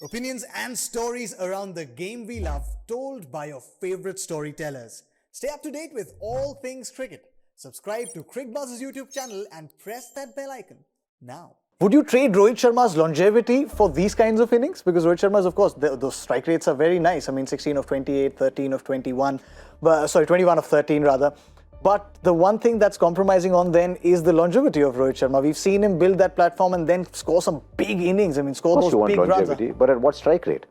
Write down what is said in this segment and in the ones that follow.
Opinions and stories around the game we love, told by your favorite storytellers. Stay up to date with all things cricket. Subscribe to Cricbuzz's YouTube channel and press that bell icon now. Would you trade Rohit Sharma's longevity for these kinds of innings? Because Rohit Sharma's, of course, those strike rates are very nice. I mean, 16 of 28, 13 of 21, 21 of 13 rather. But the one thing that's compromising on then is the longevity of Rohit Sharma. We've seen him build that platform and then score some big innings. I mean, score those big runs. But at what strike rate?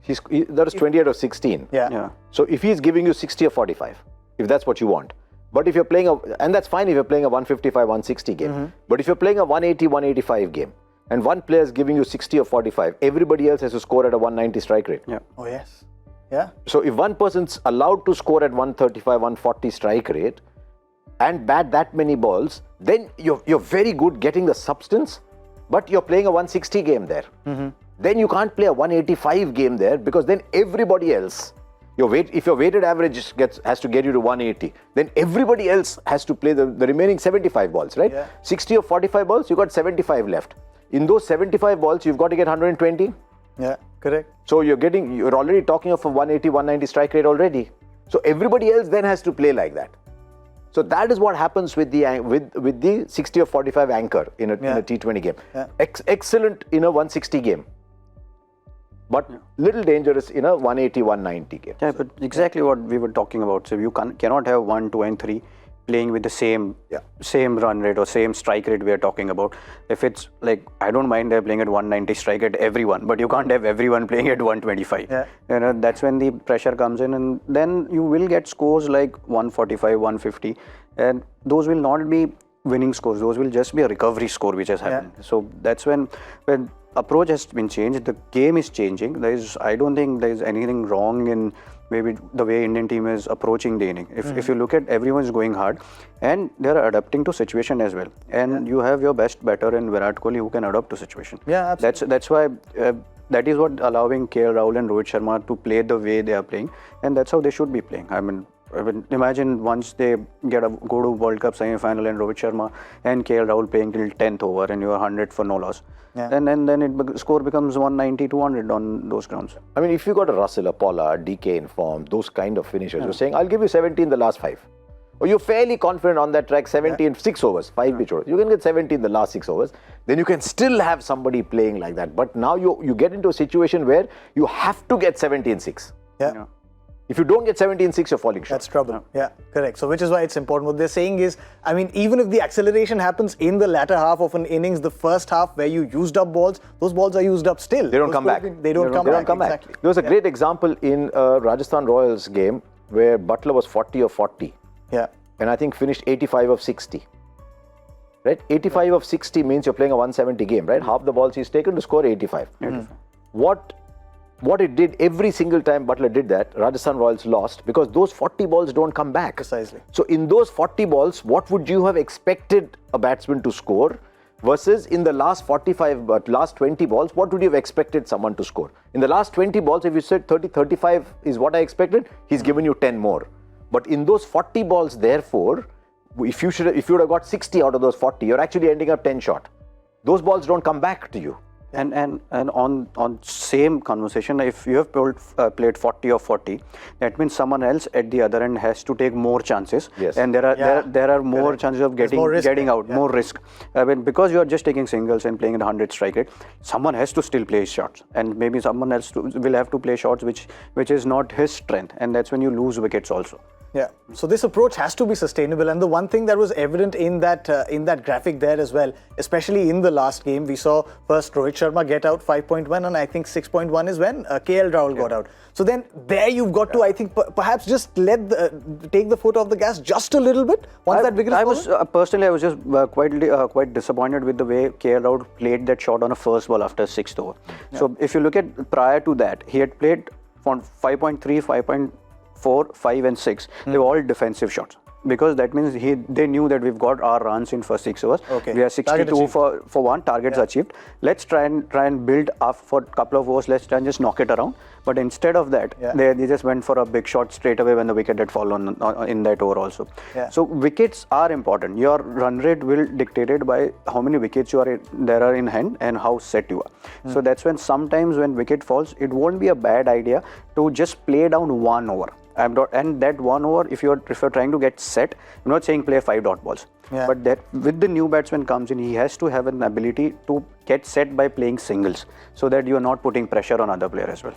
That is 28 of 16. Yeah. So if he's giving you 60 or 45, if that's what you want. But if you're playing and that's fine if you're playing a 155, 160 game. But if you're playing a 180, 185 game, and one player is giving you 60 or 45, everybody else has to score at a 190 strike rate. Yeah. Oh, yes. Yeah. So if one person's allowed to score at 135, 140 strike rate and bat that many balls, then you're very good getting the substance, but you're playing a 160 game there. Then you can't play a 185 game there because then everybody else, if your weighted average has to get you to 180, then everybody else has to play the remaining 75 balls, right? Yeah. 60 or 45 balls, you got 75 left. In those 75 balls, you've got to get 120. Yeah, correct. So you're already talking of a 180, 190 strike rate already. So everybody else then has to play like that. So that is what happens with the 60 or 45 anchor in a T20 game. Yeah. Excellent in a 160 game, but little dangerous in a 180, 190 game. Yeah, but exactly what we were talking about. So you cannot have 1, 2 and 3 playing with the same run rate or same strike rate we are talking about. If it's like, I don't mind they're playing at 190 strike at everyone, but you can't have everyone playing at 125. Yeah. You know, that's when the pressure comes in, and then you will get scores like 145, 150, and those will not be winning scores. Those will just be a recovery score which has happened. So that's when approach has been changed. The game is changing. I don't think there is anything wrong in maybe the way Indian team is approaching the inning. If you look at, everyone is going hard and they are adapting to situation as well. And you have your best batter in Virat Kohli who can adapt to situation. Yeah, absolutely. That's why that is what allowing KL Rahul and Rohit Sharma to play the way they are playing, and that's how they should be playing. I mean, imagine once they go to World Cup semi-final and Rohit Sharma and KL Rahul playing till 10th over and you are 100 for no loss. Yeah. And then score becomes 190, 200 on those grounds. I mean, if you got a Russell, a Pollard, DK in form, those kind of finishers, you're saying, I'll give you 70 in the last 5. Or you're fairly confident on that track, 70 in 6 overs, 5 pitch overs. You can get 70 in the last 6 overs. Then you can still have somebody playing like that. But now you get into a situation where you have to get 70 in 6. Yeah. If you don't get 70 in 6, you're falling short. That's trouble. Yeah, correct. So which is why it's important. What they're saying is, I mean, even if the acceleration happens in the latter half of an innings, the first half where you used up balls, those balls are used up still. They don't come back. They don't come back. Exactly. There was a great example in Rajasthan Royals game where Butler was 40 of 40. Yeah. And I think finished 85 of 60. Right? 85 of 60 means you're playing a 170 game, right? Half the balls he's taken to score 85. What it did every single time Butler did that, Rajasthan Royals lost because those 40 balls don't come back. Precisely. So in those 40 balls, what would you have expected a batsman to score versus in the last 20 balls, what would you have expected someone to score? In the last 20 balls, if you said 30, 35 is what I expected, he's given you 10 more. But in those 40 balls, therefore, if you would have got 60 out of those 40, you're actually ending up 10 short. Those balls don't come back to you. And on same conversation, if you have played 40 of 40, that means someone else at the other end has to take more chances. Yes. And there are more chances of getting out, more risk. I mean, because you are just taking singles and playing at 100 strike rate, someone has to still play shots, and maybe someone else will have to play shots which is not his strength, and that's when you lose wickets also. Yeah, so this approach has to be sustainable, and the one thing that was evident in that graphic there as well, especially in the last game, we saw first Rohit Sharma get out 5.1, and I think 6.1 is when KL Rahul got out. So then there you've got to, I think, perhaps just take the foot off the gas just a little bit once that wicket is personally, I was just quite disappointed with the way KL Rahul played that shot on a first ball after 6th over. Yeah. So if you look at prior to that, he had played from 5.3, 5.4, 5 and 6. They were all defensive shots. because that means they knew that we've got our runs in first 6 overs. Okay. We are Target 62 achieved. for one, targets achieved. Let's try and build up for a couple of overs. Let's try and just knock it around. But instead of that, they just went for a big shot straight away when the wicket had fallen in that over also. Yeah. So wickets are important. Your run rate will dictated by how many wickets there are in hand and how set you are. So that's when sometimes when wicket falls, it won't be a bad idea to just play down 1 over. And that 1 over, if you're trying to get set, I'm not saying play 5 dot balls. Yeah. But that with the new batsman comes in, he has to have an ability to get set by playing singles, so that you are not putting pressure on other player as well.